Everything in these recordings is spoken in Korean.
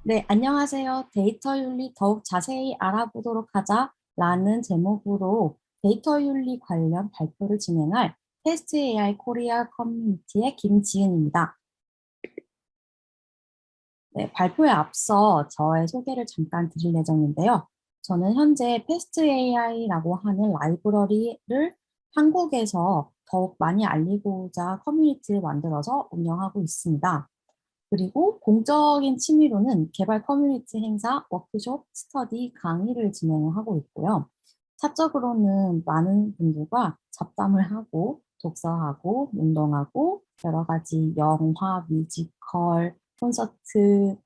네, 안녕하세요. 데이터 윤리 더욱 자세히 알아보도록 하자라는 제목으로 데이터 윤리 관련 발표를 진행할 테스트 AI 코리아 커뮤니티의 김지은입니다. 네, 발표에 앞서 저의 소개를 잠깐 드릴 예정인데요. 저는 현재 패스트 AI라고 하는 라이브러리를 한국에서 더욱 많이 알리고자 커뮤니티를 만들어서 운영하고 있습니다. 그리고 공적인 취미로는 개발 커뮤니티 행사, 워크숍, 스터디, 강의를 진행하고 있고요. 사적으로는 많은 분들과 잡담을 하고 독서하고 운동하고 여러 가지 영화, 뮤지컬, 콘서트,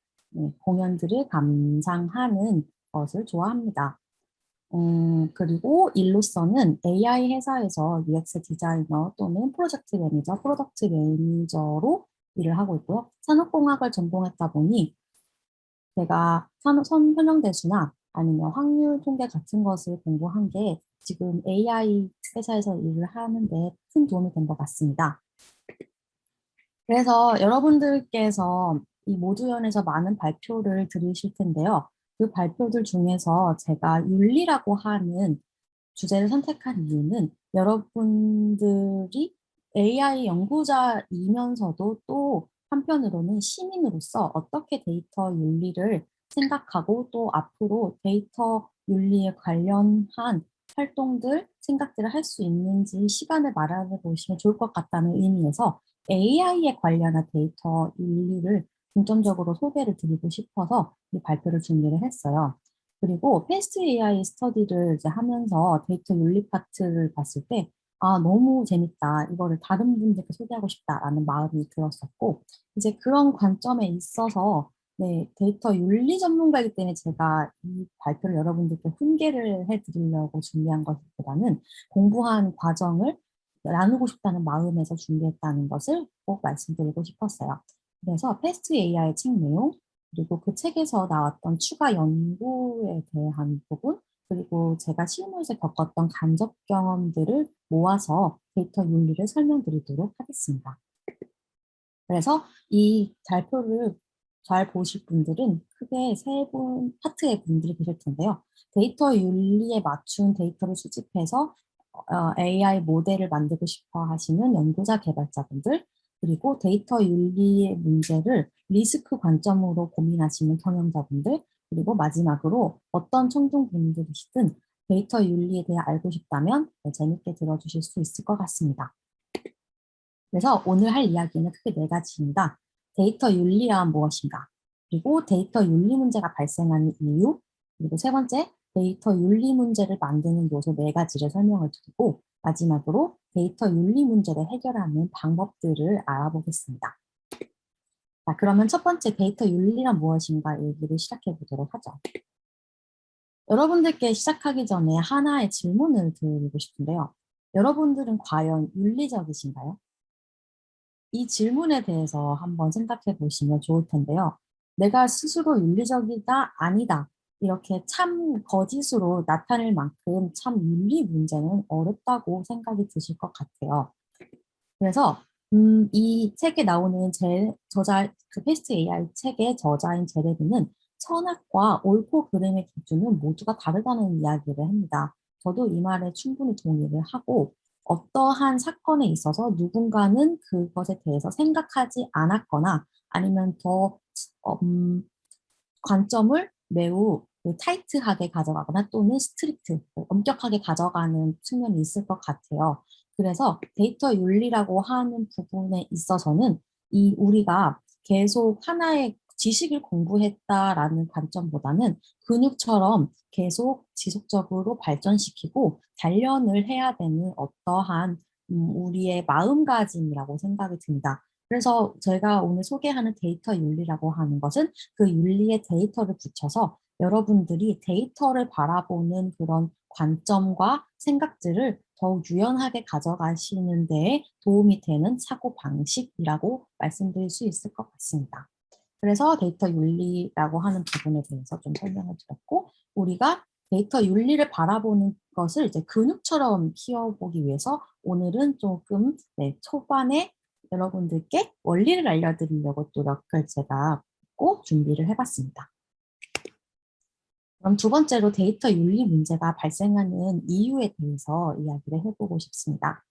공연들을 감상하는 것을 좋아합니다. 그리고 일로서는 AI 회사에서 UX 디자이너 또는 프로젝트 매니저, 프로덕트 매니저로 일을 하고 있고요. 산업공학을 전공했다 보니 제가 선현영대수나 아니면 확률 통계 같은 것을 공부한 게 지금 AI 회사에서 일을 하는데 큰 도움이 된 것 같습니다. 그래서 여러분들께서 이 모두연에서 많은 발표를 들으실 텐데요. 그 발표들 중에서 제가 윤리라고 하는 주제를 선택한 이유는 여러분들이 AI 연구자이면서도 또 한편으로는 시민으로서 어떻게 데이터 윤리를 생각하고 또 앞으로 데이터 윤리에 관련한 활동들, 생각들을 할 수 있는지 시간을 마련해 보시면 좋을 것 같다는 의미에서 AI에 관련한 데이터 윤리를 중점적으로 소개를 드리고 싶어서 이 발표를 준비를 했어요. 그리고 패스트 AI 스터디를 이제 하면서 데이터 윤리 파트를 봤을 때, 아, 너무 재밌다. 이거를 다른 분들께 소개하고 싶다라는 마음이 들었었고, 이제 그런 관점에 있어서, 네, 데이터 윤리 전문가이기 때문에 제가 이 발표를 여러분들께 훈계를 해드리려고 준비한 것보다는 공부한 과정을 나누고 싶다는 마음에서 준비했다는 것을 꼭 말씀드리고 싶었어요. 그래서 패스트 AI 책 내용, 그리고 그 책에서 나왔던 추가 연구에 대한 부분, 그리고 제가 실무에서 겪었던 간접 경험들을 모아서 데이터 윤리를 설명드리도록 하겠습니다. 그래서 이 발표를 잘 보실 분들은 크게 세 파트의 분들이 계실 텐데요. 데이터 윤리에 맞춘 데이터를 수집해서 AI 모델을 만들고 싶어 하시는 연구자 개발자분들, 그리고 데이터 윤리의 문제를 리스크 관점으로 고민하시는 경영자분들, 그리고 마지막으로 어떤 청중분들이시든 데이터 윤리에 대해 알고 싶다면 재밌게 들어주실 수 있을 것 같습니다. 그래서 오늘 할 이야기는 크게 네 가지입니다. 데이터 윤리란 무엇인가? 그리고 데이터 윤리 문제가 발생하는 이유, 그리고 세 번째, 데이터 윤리 문제를 만드는 요소 네 가지를 설명을 드리고, 마지막으로 데이터 윤리 문제를 해결하는 방법들을 알아보겠습니다. 자, 그러면 첫 번째 데이터 윤리란 무엇인가 얘기를 시작해 보도록 하죠. 여러분들께 시작하기 전에 하나의 질문을 드리고 싶은데요. 여러분들은 과연 윤리적이신가요? 이 질문에 대해서 한번 생각해 보시면 좋을 텐데요. 내가 스스로 윤리적이다, 아니다. 이렇게 참 거짓으로 나타낼 만큼 참 윤리 문제는 어렵다고 생각이 드실 것 같아요. 그래서 이 책에 나오는 저자, 그 패스트 AI 책의 저자인 제레비는 선악과 옳고 그름의 기준은 모두가 다르다는 이야기를 합니다. 저도 이 말에 충분히 동의를 하고 어떠한 사건에 있어서 누군가는 그것에 대해서 생각하지 않았거나 아니면 더 관점을 매우 타이트하게 가져가거나 또는 스트릭트, 엄격하게 가져가는 측면이 있을 것 같아요. 그래서 데이터 윤리라고 하는 부분에 있어서는 이 우리가 계속 하나의 지식을 공부했다라는 관점보다는 근육처럼 계속 지속적으로 발전시키고 단련을 해야 되는 어떠한 우리의 마음가짐이라고 생각이 듭니다. 그래서 제가 오늘 소개하는 데이터 윤리라고 하는 것은 그 윤리에 데이터를 붙여서 여러분들이 데이터를 바라보는 그런 관점과 생각들을 더욱 유연하게 가져가시는 데 도움이 되는 사고 방식이라고 말씀드릴 수 있을 것 같습니다. 그래서 데이터 윤리라고 하는 부분에 대해서 좀 설명을 드렸고, 우리가 데이터 윤리를 바라보는 것을 이제 근육처럼 키워보기 위해서 오늘은 조금 초반에 여러분들께 원리를 알려드리려고 노력을 제가 갖고 준비를 해봤습니다. 그럼 두 번째로 데이터 윤리 문제가 발생하는 이유에 대해서 이야기를 해보고 싶습니다.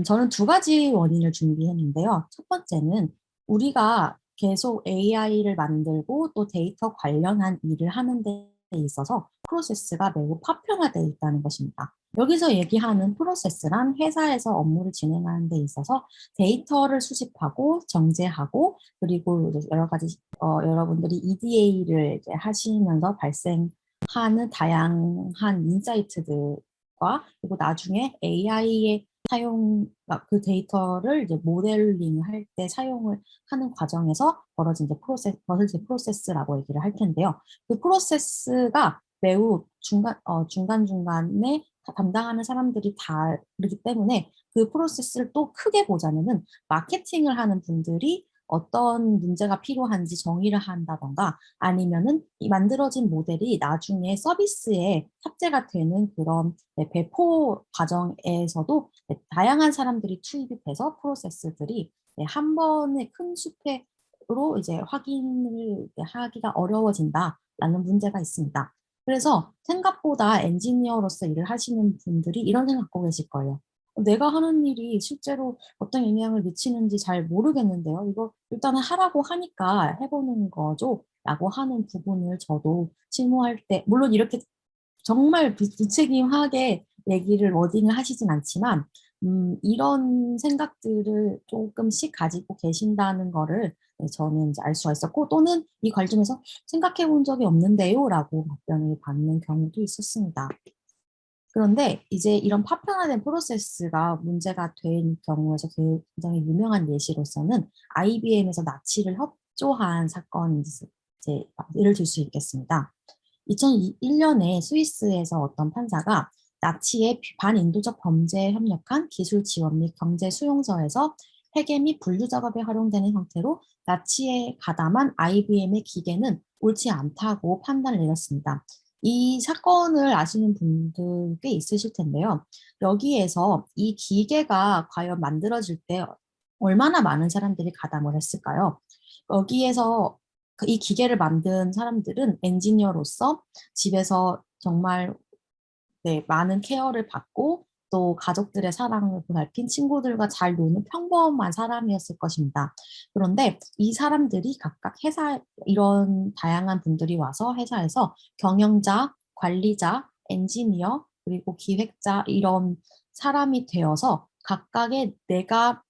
저는 두 가지 원인을 준비했는데요. 첫 번째는 우리가 계속 AI를 만들고 또 데이터 관련한 일을 하는 데 있어서 프로세스가 매우 파편화되어 있다는 것입니다. 여기서 얘기하는 프로세스란 회사에서 업무를 진행하는 데 있어서 데이터를 수집하고 정제하고 그리고 여러 가지 여러분들이 EDA를 하시면서 발생하는 다양한 인사이트들과 그리고 나중에 AI의 그 데이터를 이제 모델링 할 때 사용을 하는 과정에서 벌어진 이제 프로세스라고 얘기를 할 텐데요. 그 프로세스가 매우 중간중간에 담당하는 사람들이 다르기 때문에 그 프로세스를 또 크게 보자면은 마케팅을 하는 분들이 어떤 문제가 필요한지 정의를 한다던가 아니면은 이 만들어진 모델이 나중에 서비스에 탑재가 되는 그런 배포 과정에서도 다양한 사람들이 투입이 돼서 프로세스들이 한 번에 큰 수폐로 이제 확인을 하기가 어려워진다라는 문제가 있습니다. 그래서 생각보다 엔지니어로서 일을 하시는 분들이 이런 생각하고 계실 거예요. 내가 하는 일이 실제로 어떤 영향을 미치는지 잘 모르겠는데요. 이거 일단은 하라고 하니까 해보는 거죠. 라고 하는 부분을 저도 실무할 때, 물론 이렇게 정말 무책임하게 얘기를 워딩을 하시진 않지만 이런 생각들을 조금씩 가지고 계신다는 거를 저는 이제 알 수가 있었고 또는 이 관점에서 생각해 본 적이 없는데요 라고 답변을 받는 경우도 있었습니다. 그런데 이제 이런 파편화된 프로세스가 문제가 된 경우에서 굉장히 유명한 예시로서는 IBM에서 나치를 협조한 사건이 이제 예를 들 수 있겠습니다. 2001년에 스위스에서 어떤 판사가 나치의 반인도적 범죄에 협력한 기술 지원 및 경제 수용서에서 회계 및 분류 작업에 활용되는 형태로 나치에 가담한 IBM의 기계는 옳지 않다고 판단을 내렸습니다. 이 사건을 아시는 분들 꽤 있으실 텐데요. 여기에서 이 기계가 과연 만들어질 때 얼마나 많은 사람들이 가담을 했을까요? 여기에서 이 기계를 만든 사람들은 엔지니어로서 집에서 정말 많은 케어를 받고 또 가족들의 사랑을 보살핀 친구들과 잘 노는 평범한 사람이었을 것입니다. 그런데 이 사람들이 각각 이런 다양한 분들이 와서 회사에서 경영자, 관리자, 엔지니어, 그리고 기획자 이런 사람이 되어서 각각의 내가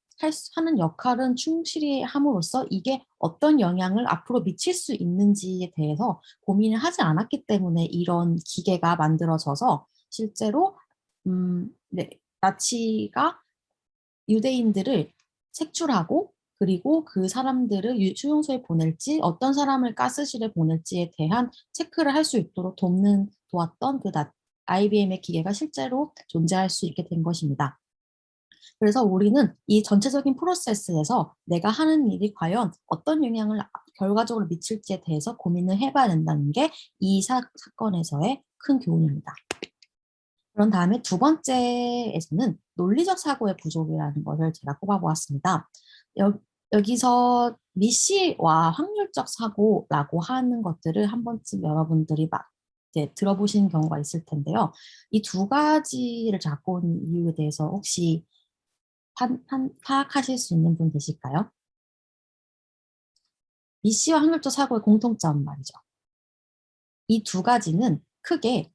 하는 역할은 충실히 함으로써 이게 어떤 영향을 앞으로 미칠 수 있는지에 대해서 고민을 하지 않았기 때문에 이런 기계가 만들어져서 실제로 나치가 유대인들을 색출하고 그리고 그 사람들을 수용소에 보낼지 어떤 사람을 가스실에 보낼지에 대한 체크를 할 수 있도록 도왔던 그 IBM의 기계가 실제로 존재할 수 있게 된 것입니다. 그래서 우리는 이 전체적인 프로세스에서 내가 하는 일이 과연 어떤 영향을 결과적으로 미칠지에 대해서 고민을 해봐야 된다는 게 이 사건에서의 큰 교훈입니다. 그런 다음에 두 번째에서는 논리적 사고의 부족이라는 것을 제가 꼽아보았습니다. 여기서 미시와 확률적 사고라고 하는 것들을 한 번쯤 여러분들이 이제 들어보신 경우가 있을 텐데요. 이 두 가지를 갖고 온 이유에 대해서 혹시 파악하실 수 있는 분 계실까요? 미시와 확률적 사고의 공통점 말이죠. 이 두 가지는 크게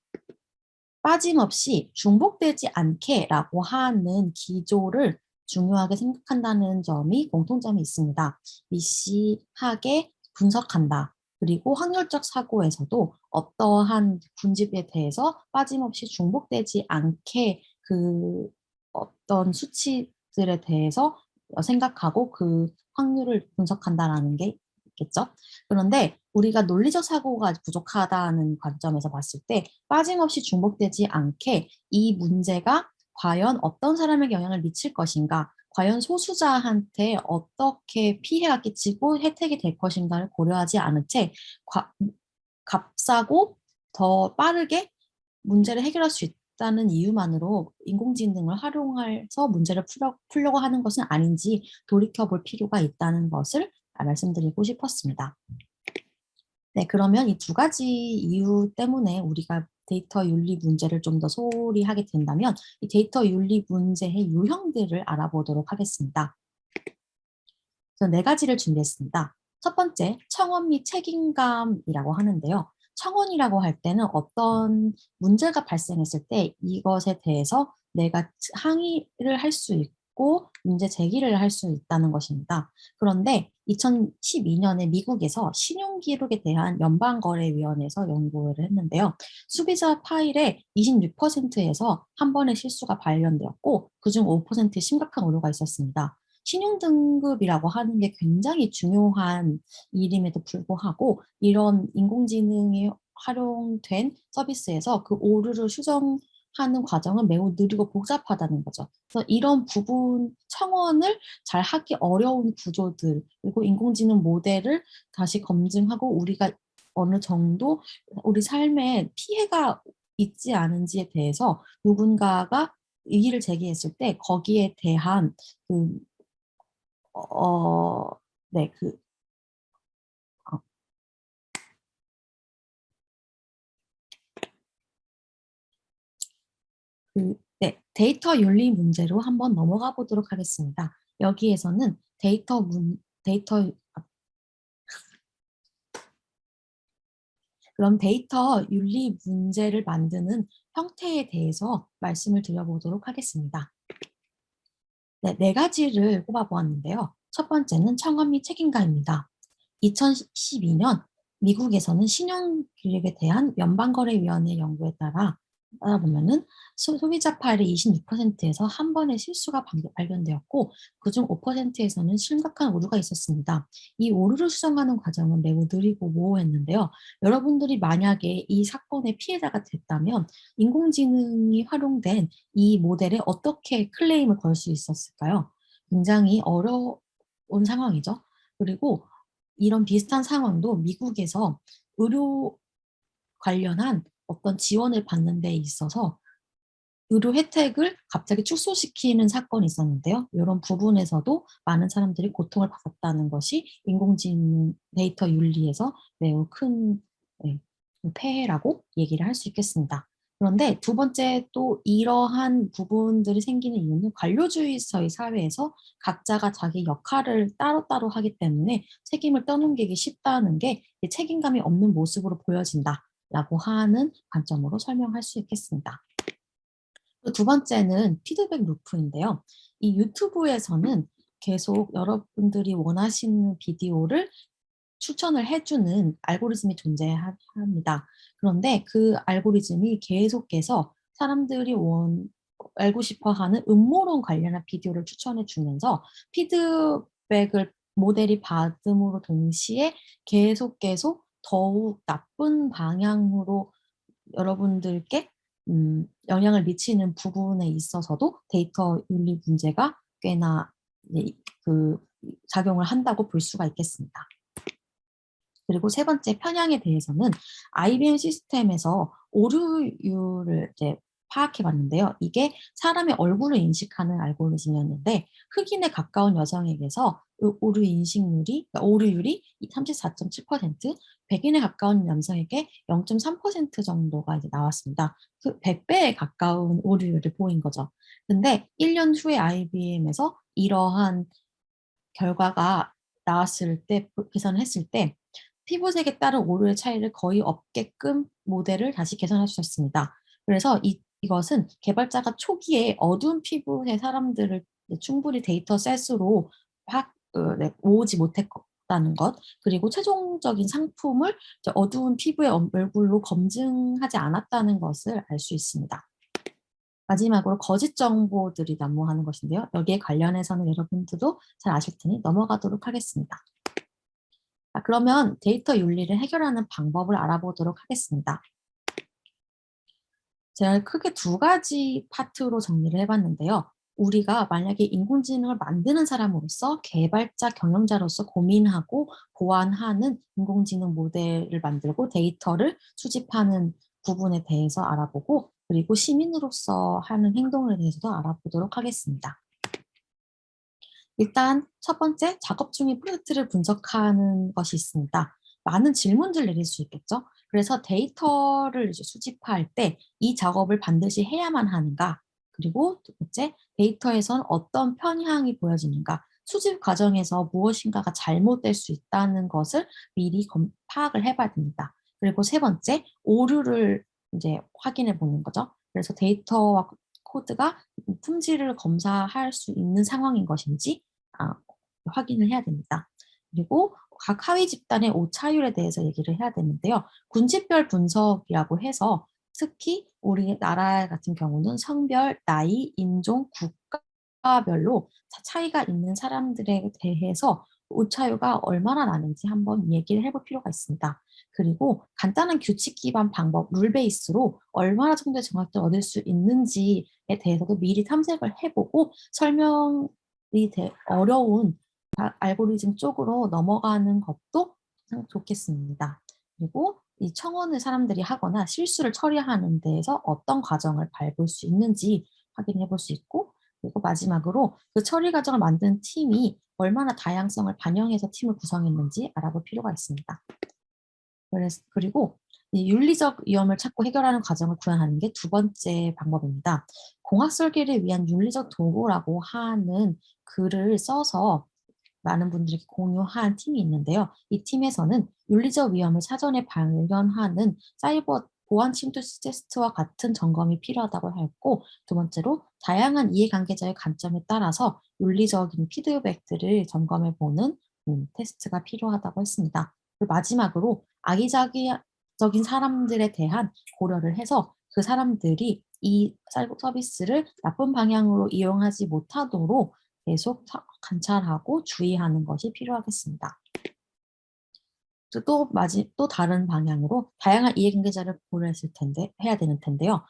빠짐없이 중복되지 않게라고 하는 기조를 중요하게 생각한다는 점이 공통점이 있습니다. 미시하게 분석한다. 그리고 확률적 사고에서도 어떠한 군집에 대해서 빠짐없이 중복되지 않게 그 어떤 수치들에 대해서 생각하고 그 확률을 분석한다라는 게 있겠죠. 그런데 우리가 논리적 사고가 부족하다는 관점에서 봤을 때 빠짐없이 중복되지 않게 이 문제가 과연 어떤 사람에게 영향을 미칠 것인가, 과연 소수자한테 어떻게 피해가 끼치고 혜택이 될 것인가를 고려하지 않은 채 값싸고 더 빠르게 문제를 해결할 수 있다는 이유만으로 인공지능을 활용해서 문제를 풀려고 하는 것은 아닌지 돌이켜볼 필요가 있다는 것을 말씀드리고 싶었습니다. 네, 그러면 이 두 가지 이유 때문에 우리가 데이터 윤리 문제를 좀 더 소홀히 하게 된다면 이 데이터 윤리 문제의 유형들을 알아보도록 하겠습니다. 그래서 네 가지를 준비했습니다. 첫 번째, 청원 및 책임감이라고 하는데요. 청원이라고 할 때는 어떤 문제가 발생했을 때 이것에 대해서 내가 항의를 할 수 있고 문제 제기를 할 수 있다는 것입니다. 그런데 2012년에 미국에서 신용기록에 대한 연방거래위원회에서 연구를 했는데요. 소비자 파일의 26%에서 한 번의 실수가 발견되었고 그중 5%의 심각한 오류가 있었습니다. 신용등급이라고 하는 게 굉장히 중요한 일임에도 불구하고 이런 인공지능이 활용된 서비스에서 그 오류를 수정하는 과정은 매우 느리고 복잡하다는 거죠. 그래서 이런 부분 청원을 잘 하기 어려운 구조들 그리고 인공지능 모델을 다시 검증하고 우리가 어느 정도 우리 삶에 피해가 있지 않은지에 대해서 누군가가 이의를 제기했을 때 거기에 대한 그 어, 네, 어, 네, 데이터 윤리 문제로 한번 넘어가 보도록 하겠습니다. 여기에서는 데이터, 그럼 데이터 윤리 문제를 만드는 형태에 대해서 말씀을 드려보도록 하겠습니다. 네, 네 가지를 꼽아보았는데요. 첫 번째는 청원 및 책임감입니다. 2012년 미국에서는 신용기록에 대한 연방거래위원회 연구에 따라 보면은 소비자 파일의 26%에서 한 번의 실수가 발견되었고 그중 5%에서는 심각한 오류가 있었습니다. 이 오류를 수정하는 과정은 매우 느리고 모호했는데요. 여러분들이 만약에 이 사건의 피해자가 됐다면 인공지능이 활용된 이 모델에 어떻게 클레임을 걸 수 있었을까요? 굉장히 어려운 상황이죠. 그리고 이런 비슷한 상황도 미국에서 의료 관련한 어떤 지원을 받는 데 있어서 의료 혜택을 갑자기 축소시키는 사건이 있었는데요. 이런 부분에서도 많은 사람들이 고통을 받았다는 것이 인공지능 데이터 윤리에서 매우 큰 네, 폐해라고 얘기를 할 수 있겠습니다. 그런데 두 번째 또 이러한 부분들이 생기는 이유는 관료주의의 사회에서 각자가 자기 역할을 따로따로 하기 때문에 책임을 떠넘기기 쉽다는 게 책임감이 없는 모습으로 보여진다라고 하는 관점으로 설명할 수 있겠습니다. 두 번째는 피드백 루프인데요. 이 유튜브에서는 계속 여러분들이 원하시는 비디오를 추천을 해주는 알고리즘이 존재합니다. 그런데 그 알고리즘이 계속해서 사람들이 알고 싶어 하는 음모론 관련한 비디오를 추천해 주면서 피드백을 모델이 받음으로 동시에 계속 더욱 나쁜 방향으로 여러분들께 영향을 미치는 부분에 있어서도 데이터 윤리 문제가 꽤나 그 작용을 한다고 볼 수가 있겠습니다. 그리고 세 번째 편향에 대해서는 IBM 시스템에서 오류율을 이제 파악해 봤는데요. 이게 사람의 얼굴을 인식하는 알고리즘이었는데 흑인에 가까운 여성에게서 오류 인식률이 그러니까 오류율이 34.7%, 백인에 가까운 남성에게 0.3% 정도가 이제 나왔습니다. 그 100배에 가까운 오류율을 보인 거죠. 근데 1년 후에 IBM에서 이러한 결과가 나왔을 때 계산을 했을 때 피부색에 따른 오류의 차이를 거의 없게끔 모델을 다시 개선해 주셨습니다. 그래서 이것은 개발자가 초기에 어두운 피부의 사람들을 충분히 데이터셋으로 모으지 못했다는 것, 그리고 최종적인 상품을 어두운 피부의 얼굴로 검증하지 않았다는 것을 알 수 있습니다. 마지막으로 거짓 정보들이 난무하는 것인데요. 여기에 관련해서는 여러분들도 잘 아실 테니 넘어가도록 하겠습니다. 자, 그러면 데이터 윤리를 해결하는 방법을 알아보도록 하겠습니다. 제가 크게 두 가지 파트로 정리를 해봤는데요. 우리가 만약에 인공지능을 만드는 사람으로서 개발자, 경영자로서 고민하고 보완하는 인공지능 모델을 만들고 데이터를 수집하는 부분에 대해서 알아보고 그리고 시민으로서 하는 행동에 대해서도 알아보도록 하겠습니다. 일단 첫 번째, 작업 중인 프로젝트를 분석하는 것이 있습니다. 많은 질문들을 내릴 수 있겠죠. 그래서 데이터를 이제 수집할 때 이 작업을 반드시 해야만 하는가? 그리고 두 번째, 데이터에선 어떤 편향이 보여지는가? 수집 과정에서 무엇인가가 잘못될 수 있다는 것을 미리 파악을 해봐야 됩니다. 그리고 세 번째, 오류를 이제 확인해 보는 거죠. 그래서 데이터와 코드가 품질을 검사할 수 있는 상황인 것인지 아 확인을 해야 됩니다. 그리고 각 하위 집단의 오차율에 대해서 얘기를 해야 되는데요. 군집별 분석이라고 해서 특히 우리나라 같은 경우는 성별, 나이, 인종, 국가별로 차이가 있는 사람들에 대해서 오차율가 얼마나 나는지 한번 얘기를 해볼 필요가 있습니다. 그리고 간단한 규칙 기반 방법, 룰 베이스로 얼마나 정도의 정확도를 얻을 수 있는지에 대해서도 미리 탐색을 해 보고 설명이 어려운 알고리즘 쪽으로 넘어가는 것도 좋겠습니다. 그리고 이 청원을 사람들이 하거나 실수를 처리하는 데에서 어떤 과정을 밟을 수 있는지 확인해 볼 수 있고, 그리고 마지막으로 그 처리 과정을 만든 팀이 얼마나 다양성을 반영해서 팀을 구성했는지 알아볼 필요가 있습니다. 그리고 이 윤리적 위험을 찾고 해결하는 과정을 구현하는 게 두 번째 방법입니다. 공학 설계를 위한 윤리적 도구라고 하는 글을 써서 많은 분들에게 공유한 팀이 있는데요. 이 팀에서는 윤리적 위험을 사전에 발견하는 사이버 보안 침투 테스트와 같은 점검이 필요하다고 했고, 두 번째로 다양한 이해관계자의 관점에 따라서 윤리적인 피드백들을 점검해 보는 테스트가 필요하다고 했습니다. 그리고 마지막으로 악의적인 사람들에 대한 고려를 해서 그 사람들이 이 서비스를 나쁜 방향으로 이용하지 못하도록 계속 관찰하고 주의하는 것이 필요하겠습니다. 또 다른 방향으로 다양한 이해관계자를 고려했을 텐데 해야 되는 텐데요.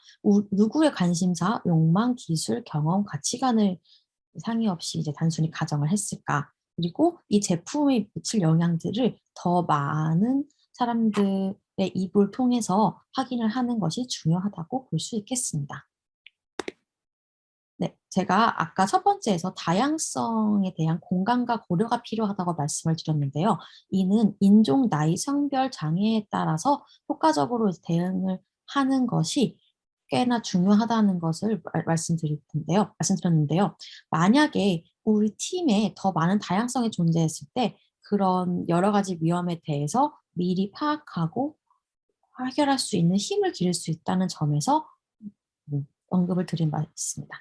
누구의 관심사, 욕망, 기술, 경험, 가치관을 상의 없이 이제 단순히 가정을 했을까? 그리고 이 제품이 미칠 영향들을 더 많은 사람들의 입을 통해서 확인을 하는 것이 중요하다고 볼 수 있겠습니다. 네. 제가 아까 첫 번째에서 다양성에 대한 공감과 고려가 필요하다고 말씀을 드렸는데요. 이는 인종, 나이, 성별, 장애에 따라서 효과적으로 대응을 하는 것이 꽤나 중요하다는 것을 말씀드렸는데요. 만약에 우리 팀에 더 많은 다양성이 존재했을 때 그런 여러 가지 위험에 대해서 미리 파악하고 해결할 수 있는 힘을 기를 수 있다는 점에서 언급을 드린 바 있습니다.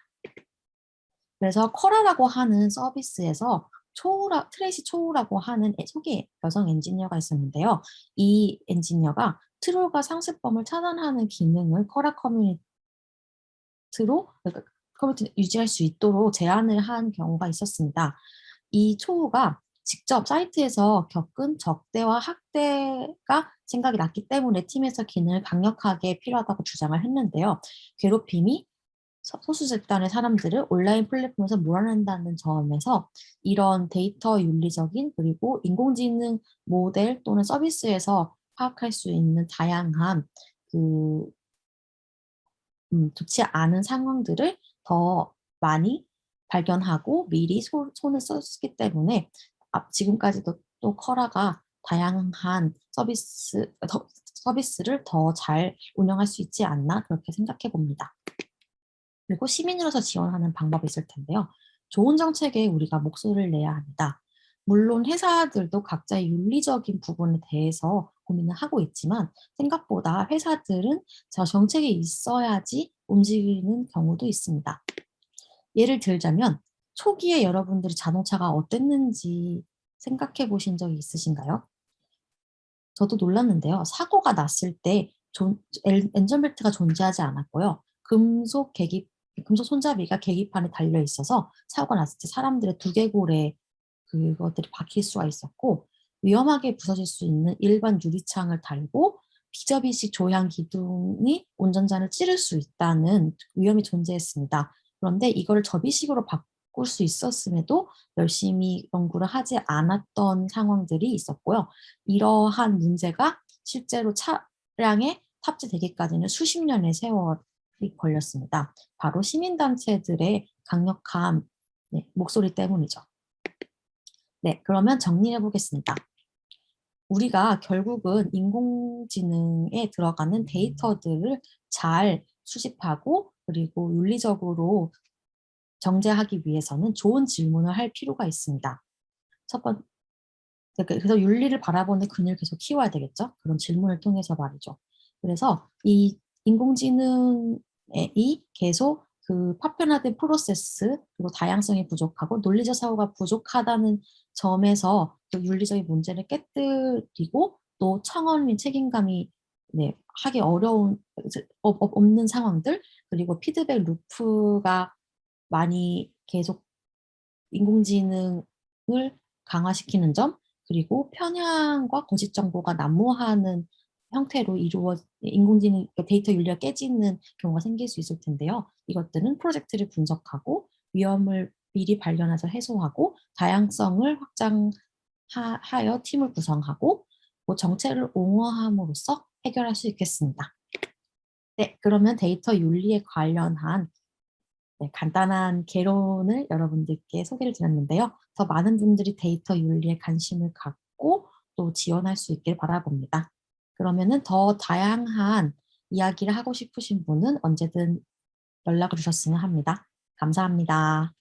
그래서 쿼라라고 하는 서비스에서 트레이시 초우라고 하는 초기 여성 엔지니어가 있었는데요. 이 엔지니어가 트롤과 상습범을 차단하는 기능을 쿼라 그러니까 커뮤니티를 유지할 수 있도록 제안을 한 경우가 있었습니다. 이 초우가 직접 사이트에서 겪은 적대와 학대가 생각이 났기 때문에 팀에서 기능을 강력하게 필요하다고 주장을 했는데요. 괴롭힘이 소수 집단의 사람들을 온라인 플랫폼에서 몰아낸다는 점에서 이런 데이터 윤리적인 그리고 인공지능 모델 또는 서비스에서 파악할 수 있는 다양한 그 좋지 않은 상황들을 더 많이 발견하고 미리 손을 썼기 때문에 지금까지도 또 커라가 다양한 서비스를 더 잘 운영할 수 있지 않나 그렇게 생각해 봅니다. 그리고 시민으로서 지원하는 방법이 있을 텐데요. 좋은 정책에 우리가 목소리를 내야 합니다. 물론 회사들도 각자의 윤리적인 부분에 대해서 고민을 하고 있지만 생각보다 회사들은 저 정책이 있어야지 움직이는 경우도 있습니다. 예를 들자면 초기에 여러분들이 자동차가 어땠는지 생각해 보신 적이 있으신가요? 저도 놀랐는데요. 사고가 났을 때 엔진벨트가 존재하지 않았고요. 금속 손잡이가 계기판에 달려 있어서 사고가 났을 때 사람들의 두개골에 그것들이 박힐 수가 있었고, 위험하게 부서질 수 있는 일반 유리창을 달고 비접이식 조향 기둥이 운전자를 찌를 수 있다는 위험이 존재했습니다. 그런데 이거를 접이식으로 바꿀 수 있었음에도 열심히 연구를 하지 않았던 상황들이 있었고요. 이러한 문제가 실제로 차량에 탑재되기까지는 수십 년의 세월이 걸렸습니다. 바로 시민단체들의 강력한 목소리 때문이죠. 네, 그러면 정리해 보겠습니다. 우리가 결국은 인공지능에 들어가는 데이터들을 잘 수집하고 그리고 윤리적으로 정제하기 위해서는 좋은 질문을 할 필요가 있습니다. 첫 번째, 그래서 윤리를 바라보는 근을 계속 키워야 되겠죠? 그런 질문을 통해서 말이죠. 그래서 이 인공지능이 계속 그 파편화된 프로세스 그리고 다양성이 부족하고 논리적 사고가 부족하다는 점에서 그 윤리적인 문제를 깨뜨리고 또 청원인 책임감이 네, 하기 어려운 없는 상황들 그리고 피드백 루프가 많이 계속 인공지능을 강화시키는 점, 그리고 편향과 거짓 정보가 난무하는 형태로 인공지능 데이터 윤리가 깨지는 경우가 생길 수 있을 텐데요. 이것들은 프로젝트를 분석하고 위험을 미리 발견해서 해소하고 다양성을 확장하여 팀을 구성하고 뭐 정책을 옹호함으로써 해결할 수 있겠습니다. 네, 그러면 데이터 윤리에 관련한 네, 간단한 개론을 여러분들께 소개를 드렸는데요. 더 많은 분들이 데이터 윤리에 관심을 갖고 또 지원할 수 있길 바라봅니다. 그러면은 더 다양한 이야기를 하고 싶으신 분은 언제든 연락을 주셨으면 합니다. 감사합니다.